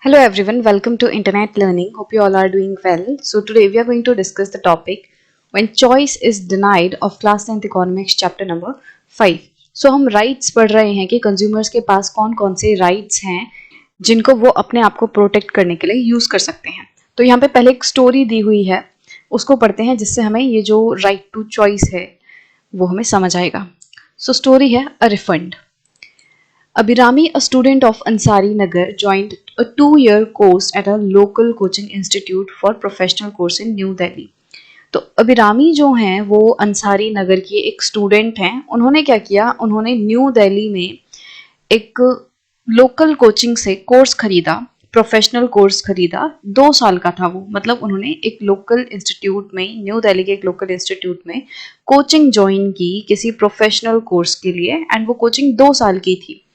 Hello everyone, welcome to Internet Learning. Hope you all are doing well. So today we are going to discuss the topic when choice is denied of class 10th economics chapter number 5. So हम rights पढ़ रहे हैं कि consumers के पास कौन कौन से rights हैं जिनको वो अपने आप को प्रोटेक्ट करने के लिए यूज कर सकते हैं. तो यहाँ पे पहले एक स्टोरी दी हुई है, उसको पढ़ते हैं जिससे हमें ये जो राइट टू चॉइस है वो हमें समझ आएगा. सो स्टोरी है a refund. Abhirami, a student of Ansari Nagar, joined a 2-year course at a local coaching institute for professional course in New Delhi. तो अभिरामी जो हैं वो अंसारी नगर की एक स्टूडेंट हैं. उन्होंने क्या किया, उन्होंने न्यू दिल्ली में एक लोकल कोचिंग से कोर्स खरीदा, प्रोफेशनल कोर्स खरीदा. 2 साल का था वो, मतलब उन्होंने एक लोकल इंस्टीट्यूट में, न्यू दिल्ली के एक लोकल इंस्टीट्यूट में कोचिंग ज्वाइन की किसी प्रोफेशनल कोर्स के लिए, एंड वो कोचिंग 2 साल की थी.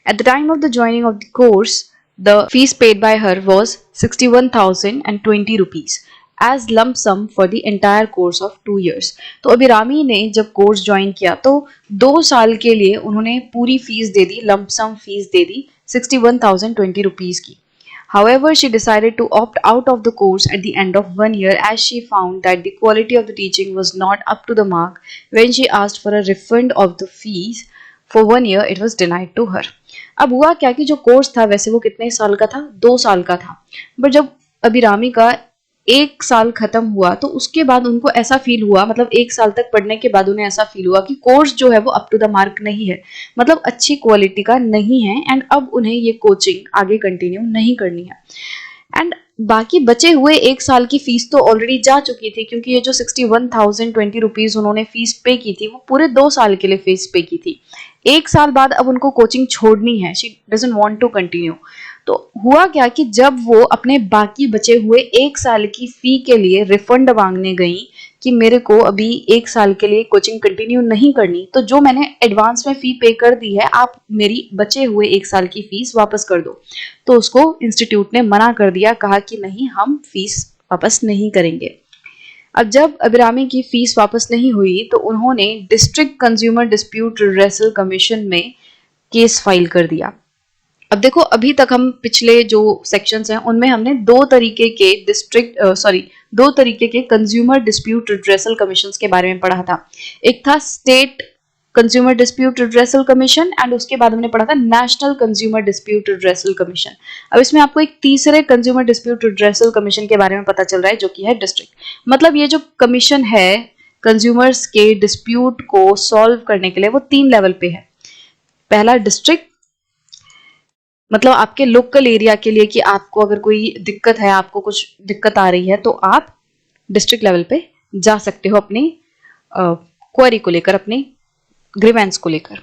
At the time of the joining of the course, the fees paid by her was 61,020 rupees as lump sum for the entire course of 2 years. तो अभिरामी ने जब कोर्स ज्वाइन किया तो 2 साल के लिए उन्होंने पूरी फीस दे दी, लंप सम फीस दे दी 61,020 rupees की. However, she decided to opt out of the course at the end of 1 year as she found that the quality of the teaching was not up to the mark. When she asked for a refund of the fees for 1 year, it was denied to her. अब हुआ क्या कि जो course था वैसे वो कितने साल का था, 2 साल का था, बट जब अभिरामी का 1 साल खत्म हुआ तो उसके बाद उनको ऐसा फील हुआ, मतलब 1 साल तक पढ़ने के बाद उन्हें ऐसा फील हुआ कि कोर्स जो है वो अप टू द मार्क नहीं है, मतलब अच्छी क्वालिटी का नहीं है, एंड अब उन्हें ये कोचिंग आगे कंटिन्यू नहीं करनी है. एंड बाकी बचे हुए 1 साल की फीस तो ऑलरेडी जा चुकी थी, क्योंकि ये जो 61,020 रुपीज उन्होंने फीस पे की थी वो पूरे 2 साल के लिए फीस पे की थी. 1 साल बाद अब उनको कोचिंग छोड़नी है, she doesn't want to continue. तो हुआ क्या कि जब वो अपने बाकी बचे हुए 1 साल की फी के लिए रिफंड मांगने गई कि मेरे को अभी 1 साल के लिए कोचिंग कंटिन्यू नहीं करनी, तो जो मैंने एडवांस में फी पे कर दी है आप मेरी बचे हुए 1 साल की फीस वापस कर दो. तो उसको इंस्टीट्यूट ने मना कर दिया, कहा कि नहीं, हम फीस वापस नहीं करेंगे. अब जब अभिरामी की फीस वापस नहीं हुई तो उन्होंने district consumer dispute redressal commission में केस फाइल कर दिया. अब देखो, अभी तक हम पिछले जो सेक्शंस हैं उनमें हमने दो तरीके के कंज्यूमर डिस्प्यूट रिड्रेसल कमीशंस के बारे में पढ़ा था. एक था state consumer dispute redressal commission, and उसके बाद हमने पढ़ा था national consumer dispute redressal commission. अब इसमें आपको एक तीसरे कंज्यूमर डिस्प्यूट रिड्रेसल कमीशन के बारे में पता चल रहा है, जो कि है डिस्ट्रिक्ट. मतलब ये जो कमीशन है कंज्यूमर्स के डिस्प्यूट को सॉल्व करने के लिए, वो 3 लेवल पे है. पहला डिस्ट्रिक्ट, मतलब आपके लोकल एरिया के लिए कि आपको अगर कोई दिक्कत है, आपको कुछ दिक्कत आ रही है, तो आप डिस्ट्रिक्ट लेवल पे जा सकते हो अपनी क्वेरी को लेकर, अपनी ग्रीवेंस को लेकर.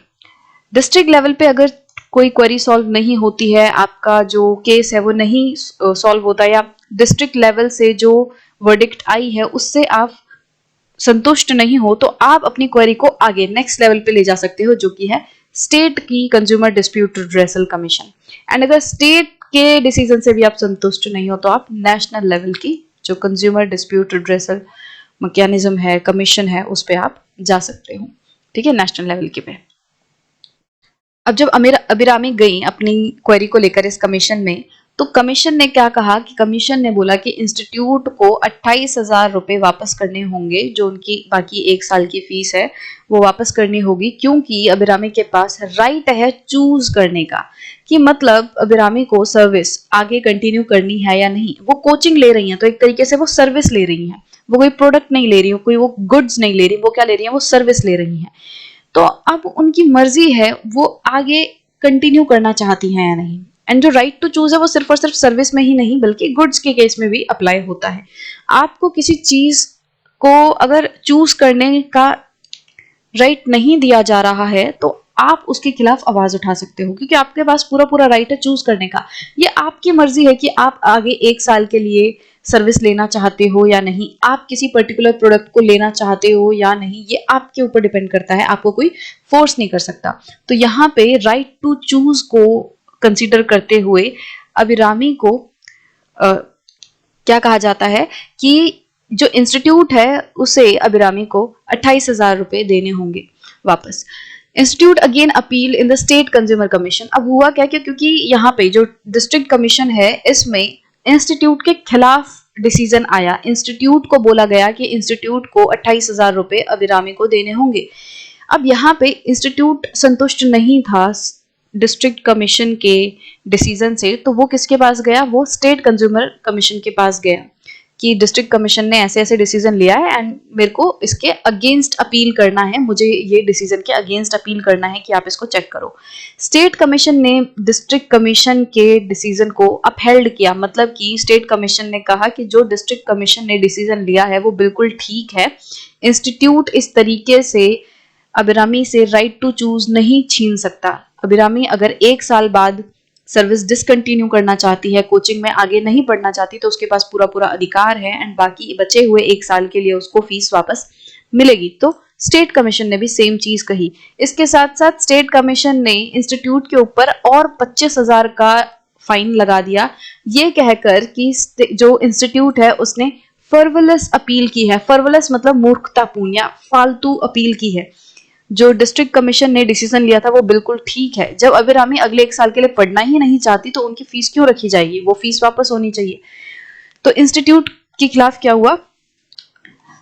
डिस्ट्रिक्ट लेवल पे अगर कोई क्वेरी सॉल्व नहीं होती है, आपका जो केस है वो नहीं सॉल्व होता, या डिस्ट्रिक्ट लेवल से जो वर्डिक्ट आई है उससे आप संतुष्ट नहीं हो, तो आप अपनी क्वेरी को आगे नेक्स्ट लेवल पे ले जा सकते हो, जो कि है स्टेट की consumer dispute redressal commission. And अगर स्टेट के डिसीजन से भी आप संतुष्ट नहीं हो तो आप नेशनल लेवल की जो कंज्यूमर डिस्प्यूट रिड्रेसल मैकेनिज्म है, कमीशन है, उस पर आप जा सकते हो. ठीक है, नेशनल लेवल के पे. अब जब अभिरामी गई अपनी क्वेरी को लेकर इस कमीशन में, तो कमीशन ने क्या कहा कि कमीशन ने बोला कि इंस्टीट्यूट को 28,000 रुपए वापस करने होंगे, जो उनकी बाकी 1 साल की फीस है वो वापस करनी होगी, क्योंकि अभिरामी के पास राइट है चूज करने का, कि मतलब अभिरामी को सर्विस आगे कंटिन्यू करनी है या नहीं. वो कोचिंग ले रही है तो एक तरीके से वो सर्विस ले रही है, वो कोई प्रोडक्ट नहीं ले रही है, कोई वो गुड्स नहीं ले रही, वो क्या ले रही है, वो सर्विस ले रही है. तो अब उनकी मर्जी है वो आगे कंटिन्यू करना चाहती हैं या नहीं. एंड जो राइट टू चूज है वो सिर्फ और सिर्फ सर्विस में ही नहीं बल्कि गुड्स के केस में भी अप्लाई होता है. आपको किसी चीज को अगर चूज करने का राइट नहीं दिया जा रहा है तो आप उसके खिलाफ आवाज उठा सकते हो, क्योंकि आपके पास पूरा राइट है चूज करने का. ये आपकी मर्जी है कि आप आगे 1 साल के लिए सर्विस लेना चाहते हो या नहीं, आप किसी पर्टिकुलर प्रोडक्ट को लेना चाहते हो या नहीं, ये आपके ऊपर डिपेंड करता है, आपको कोई फोर्स नहीं कर सकता. तो यहाँ पे राइट टू चूज को कंसीडर करते हुए अभिरामी को क्या कहा जाता है कि जो इंस्टीट्यूट है उसे अभिरामी को 28,000 रुपए देने होंगे वापस. Institute again appeal in the state consumer commission. अब हुआ क्या कि क्योंकि यहाँ पे जो डिस्ट्रिक्ट कमीशन है इसमें इंस्टीट्यूट के खिलाफ डिसीजन आया। इंस्टीट्यूट को बोला गया कि इंस्टीट्यूट को 28,000 रुपए अभिरामी को देने होंगे। अब यहाँ पे इंस्टीट्यूट संतुष्ट नहीं था डिस्ट्रिक्ट कमीशन के डिसीजन से, तो वो किसके पास गया, वो स्टेट कंज्यूमर कमीशन के पास गया कि डिस्ट्रिक्ट कमीशन ने ऐसे ऐसे डिसीजन लिया है एंड मेरे को इसके अगेंस्ट अपील करना है, मुझे ये डिसीजन के अगेंस्ट अपील करना है कि आप इसको चेक करो। स्टेट कमीशन ने डिस्ट्रिक्ट कमीशन के डिसीजन को अपहेल्ड किया, मतलब कि स्टेट कमीशन ने कहा कि जो डिस्ट्रिक्ट कमीशन ने डिसीजन लिया है वो बिल्कुल ठीक है। इंस्टीट्यूट इस तरीके से अभिरामी से राइट टू चूज नहीं छीन सकता। अभिरामी अगर 1 साल बाद सर्विस डिसकंटिन्यू करना चाहती है, कोचिंग में आगे नहीं पढ़ना चाहती, तो उसके पास पूरा पूरा अधिकार है एंड बाकी बचे हुए 1 साल के लिए उसको फीस वापस मिलेगी। तो स्टेट कमीशन ने भी सेम चीज कही। इसके साथ साथ स्टेट कमीशन ने इंस्टीट्यूट के ऊपर और 25,000 का फाइन लगा दिया, ये कहकर कि जो इंस्टीट्यूट है उसने फर्वलस अपील की है। फर्वलस मतलब मूर्खतापूर्ण या फालतू अपील की है। जो डिस्ट्रिक्ट कमीशन ने डिसीजन लिया था वो बिल्कुल ठीक है। जब अभिरामी अगले 1 साल के लिए पढ़ना ही नहीं चाहती तो उनकी फीस क्यों रखी जाएगी, वो फीस वापस होनी चाहिए। तो इंस्टीट्यूट के खिलाफ क्या हुआ,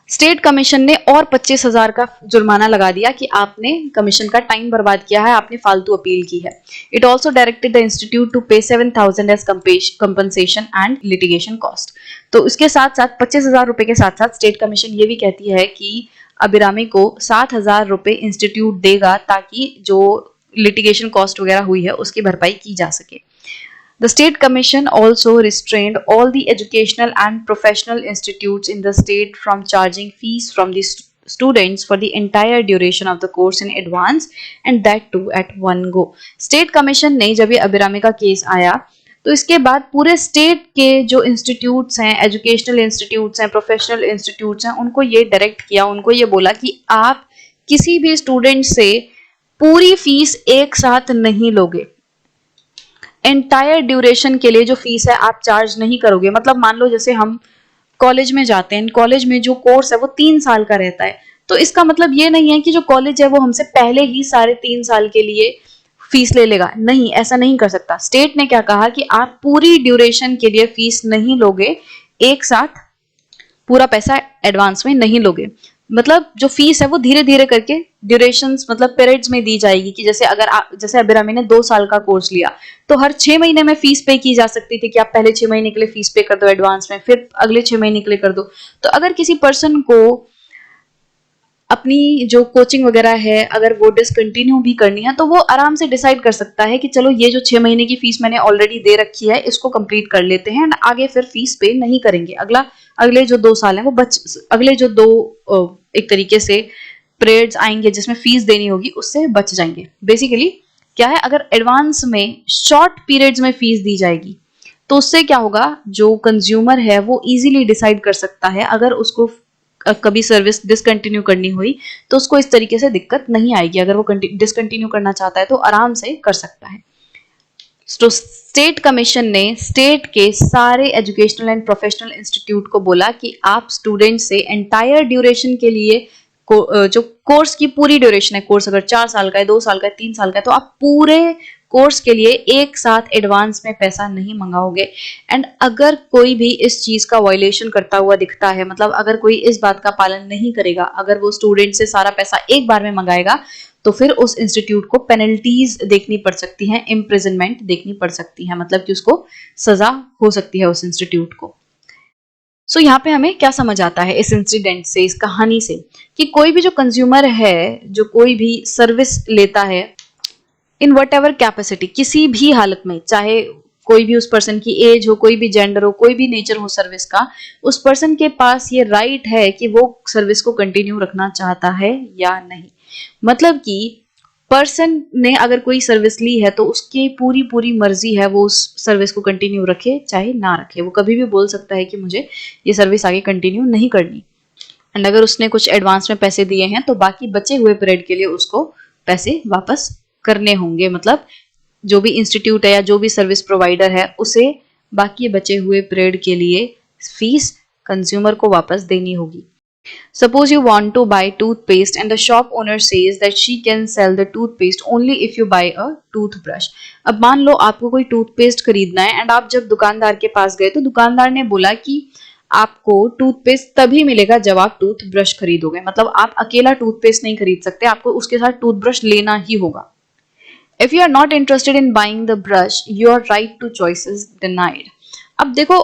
स्टेट कमीशन ने और 25,000 का जुर्माना लगा दिया कि आपने कमीशन का टाइम बर्बाद किया है, आपने फालतू अपील की है। It also directed the institute to pay 7,000 as compensation and litigation cost. तो इसके साथ साथ 25,000 रुपए के साथ साथ स्टेट कमीशन ये भी कहती है कि अभिरामी को 7,000 रुपए इंस्टीट्यूट देगा ताकि जो लिटिगेशन कॉस्ट वगैरह हुई है उसकी भरपाई की जा सके। The State Commission also restrained all the educational and professional institutes in the state from charging fees from the students for the entire duration of the course in advance and that too at one go. State Commission ने जब ये अभिरामी का case आया तो इसके बाद पूरे state के जो इंस्टीट्यूट्स हैं, एजुकेशनल इंस्टीट्यूट्स हैं, प्रोफेशनल इंस्टीट्यूट्स हैं, उनको ये डायरेक्ट किया, उनको ये बोला कि आप किसी भी स्टूडेंट से पूरी फीस एक साथ नहीं लोगे। एंटायर ड्यूरेशन के लिए जो फीस है आप चार्ज नहीं करोगे। मतलब मान लो जैसे हम कॉलेज में जाते हैं, कॉलेज में जो कोर्स है वो 3 साल का रहता है, तो इसका मतलब ये नहीं है कि जो कॉलेज है वो हमसे पहले ही सारे 3 साल के लिए फीस ले लेगा। नहीं, ऐसा नहीं कर सकता। स्टेट ने क्या कहा कि आप पूरी ड्यूरेशन के लिए फीस नहीं लोगे, एक साथ पूरा पैसा एडवांस में नहीं लोगे। मतलब जो फीस है वो धीरे धीरे करके ड्यूरेशंस मतलब पीरियड्स में दी जाएगी कि जैसे अगर जैसे अभिरामी ने 2 साल का कोर्स लिया तो हर 6 महीने में फीस पे की जा सकती थी कि आप पहले 6 महीने के लिए फीस पे कर दो एडवांस में, फिर अगले 6 महीने के लिए कर दो। तो अगर किसी पर्सन को अपनी जो कोचिंग वगैरह है अगर वो डिसकंटिन्यू भी करनी है तो वो आराम से डिसाइड कर सकता है कि चलो ये जो 6 महीने की फीस मैंने ऑलरेडी दे रखी है इसको कंप्लीट कर लेते हैं एंड आगे फिर फीस पे नहीं करेंगे। अगले जो 2 साल है वो अगले जो 2 एक तरीके से पीरियड्स आएंगे जिसमें फीस देनी होगी उससे बच जाएंगे। बेसिकली क्या है, अगर एडवांस में शॉर्ट पीरियड्स में फीस दी जाएगी तो उससे क्या होगा, जो कंज्यूमर है वो इजीली डिसाइड कर सकता है। अगर उसको कभी सर्विस डिसकंटिन्यू करनी हुई तो उसको इस तरीके से दिक्कत नहीं आएगी। अगर वो डिसकंटिन्यू करना चाहता है तो आराम से कर सकता है। तो स्टेट कमीशन ने स्टेट के सारे एजुकेशनल एंड प्रोफेशनल इंस्टीट्यूट को बोला कि आप स्टूडेंट से एंटायर ड्यूरेशन के लिए जो कोर्स की पूरी ड्यूरेशन है, कोर्स अगर 4 साल का है, 2 साल का है, 3 साल का है, तो आप पूरे कोर्स के लिए एक साथ एडवांस में पैसा नहीं मंगाओगे। एंड अगर कोई भी इस चीज का वायलेशन करता हुआ दिखता है, मतलब अगर कोई इस बात का पालन नहीं करेगा, अगर वो स्टूडेंट से सारा पैसा एक बार में मंगाएगा तो फिर उस इंस्टीट्यूट को पेनल्टीज देखनी पड़ सकती हैं, इम्प्रिजनमेंट देखनी पड़ सकती है, मतलब कि उसको सजा हो सकती है उस इंस्टीट्यूट को। सो यहाँ पे हमें क्या समझ आता है इस इंसिडेंट से, इस कहानी से, कि कोई भी जो कंज्यूमर है, जो कोई भी सर्विस लेता है इन वट एवर कैपेसिटी, किसी भी हालत में, चाहे कोई भी उस पर्सन की एज हो, कोई भी जेंडर हो, कोई भी नेचर हो सर्विस का, उस पर्सन के पास ये राइट है कि वो सर्विस को कंटिन्यू रखना चाहता है या नहीं। मतलब कि पर्सन ने अगर कोई सर्विस ली है तो उसकी पूरी पूरी मर्जी है वो उस सर्विस को कंटिन्यू रखे चाहे ना रखे। वो कभी भी बोल सकता है कि मुझे ये सर्विस आगे कंटिन्यू नहीं करनी। एंड अगर उसने कुछ एडवांस में पैसे दिए हैं तो बाकी बचे हुए पीरियड के लिए उसको पैसे वापस करने होंगे। मतलब जो भी इंस्टीट्यूट है या जो भी सर्विस प्रोवाइडर है उसे बाकी बचे हुए पीरियड के लिए फीस कंज्यूमर को वापस देनी होगी। Suppose you want to buy toothpaste and the shop owner says that she can sell the toothpaste only if you buy a toothbrush. अब मान लो आपको कोई टूथपेस्ट खरीदना है एंड आप जब दुकानदार के पास गए तो दुकानदार ने बोला कि आपको टूथपेस्ट तभी मिलेगा जब आप टूथब्रश खरीदोगे, मतलब आप अकेला टूथपेस्ट नहीं खरीद सकते, आपको उसके साथ टूथब्रश लेना ही होगा. If you are not interested in buying the brush, your right to choice is denied. अब देखो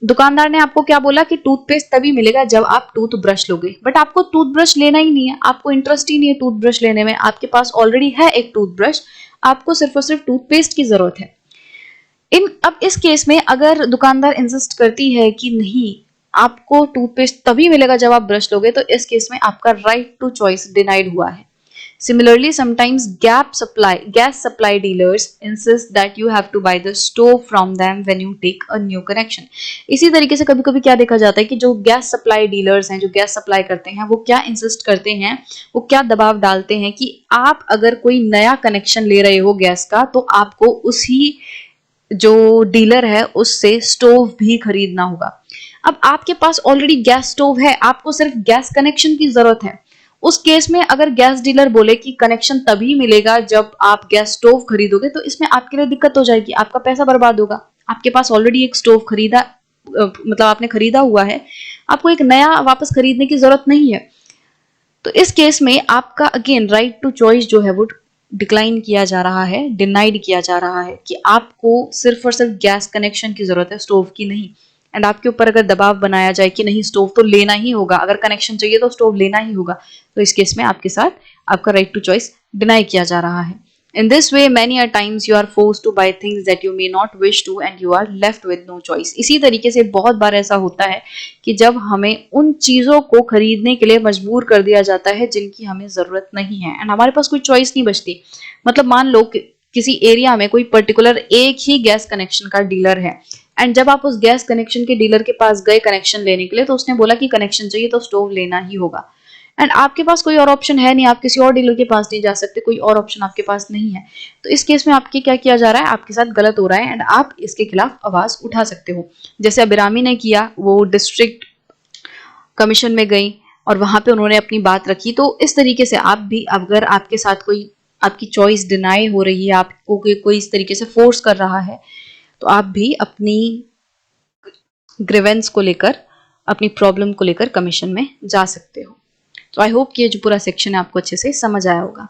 दुकानदार ने आपको क्या बोला कि टूथपेस्ट तभी मिलेगा जब आप टूथब्रश लोगे, बट आपको टूथब्रश लेना ही नहीं है, आपको इंटरेस्ट ही नहीं है टूथब्रश लेने में, आपके पास ऑलरेडी है एक टूथब्रश, आपको सिर्फ और सिर्फ टूथपेस्ट की जरूरत है. अब इस केस में अगर दुकानदार इंसिस्ट करती है कि नहीं आपको टूथपेस्ट तभी मिलेगा जब आप ब्रश लोगे, तो इस केस में आपका राइट टू चॉइस डिनाइड हुआ है. Similarly, sometimes gas supply dealers insist that you have to buy the stove from them when you take a new connection. इसी तरीके से कभी-कभी क्या देखा जाता है कि जो गैस सप्लाई डीलर्स हैं, जो गैस सप्लाई करते हैं, वो क्या इंसिस्ट करते हैं, वो क्या दबाव डालते हैं कि आप अगर कोई नया कनेक्शन ले रहे हो गैस का, तो आपको उसी जो डीलर है उससे स्टोव भी खरीदना होगा. अब आपके पास ऑलरेडी गैस स्टोव है, आपको सिर्फ गैस कनेक्शन की जरूरत है. उस केस में अगर गैस डीलर बोले कि कनेक्शन तभी मिलेगा जब आप गैस स्टोव खरीदोगे, तो इसमें आपके लिए दिक्कत हो जाएगी, आपका पैसा बर्बाद होगा. आपके पास ऑलरेडी एक स्टोव खरीदा, मतलब आपने खरीदा हुआ है, आपको एक नया वापस खरीदने की जरूरत नहीं है. तो इस केस में आपका अगेन राइट टू चॉइस जो है वो डिक्लाइन किया जा रहा है, डिनाइड किया जा रहा है कि आपको सिर्फ और सिर्फ गैस कनेक्शन की जरूरत है, स्टोव की नहीं. एंड आपके ऊपर अगर दबाव बनाया जाए कि नहीं स्टोव तो लेना ही होगा, अगर कनेक्शन चाहिए तो स्टोव लेना ही होगा, तो इस केस में आपके साथ आपका राइट टू चॉइस डिनाई किया जा रहा है. In this way, many a times you are forced to buy things that you may not wish to and you are left with no choice. इसी तरीके से बहुत बार ऐसा होता है कि जब हमें उन चीज़ों को खरीदने के लिए मजबूर कर दिया जाता है जिनकी हमें ज़रूरत नहीं है एंड हमारे पास कोई चॉइस नहीं बचती. मतलब मान लो कि किसी एरिया में कोई पर्टिकुलर एक ही गैस कनेक्शन का डीलर है एंड जब आप उस गैस कनेक्शन के डीलर के पास गए कनेक्शन लेने के लिए, तो उसने बोला कि कनेक्शन चाहिए तो स्टोव लेना ही होगा एंड आपके पास कोई और ऑप्शन है नहीं, आप किसी और डीलर के पास नहीं जा सकते, कोई और ऑप्शन आपके पास नहीं है. तो इस केस में आपके क्या किया जा रहा है, आपके साथ गलत हो रहा है एंड आप इसके खिलाफ आवाज उठा सकते हो. जैसे अबिरामी ने किया, वो डिस्ट्रिक्ट कमीशन में गई और वहां पे उन्होंने अपनी बात रखी. तो इस तरीके से आप भी, अगर आपके साथ कोई आपकी चॉइस डिनाई हो रही है, आपको कोई इस तरीके से फोर्स कर रहा है, तो आप भी अपनी ग्रीवेंस को लेकर, अपनी प्रॉब्लम को लेकर कमीशन में जा सकते हो. तो आई होप कि ये जो पूरा सेक्शन है आपको अच्छे से समझ आया होगा.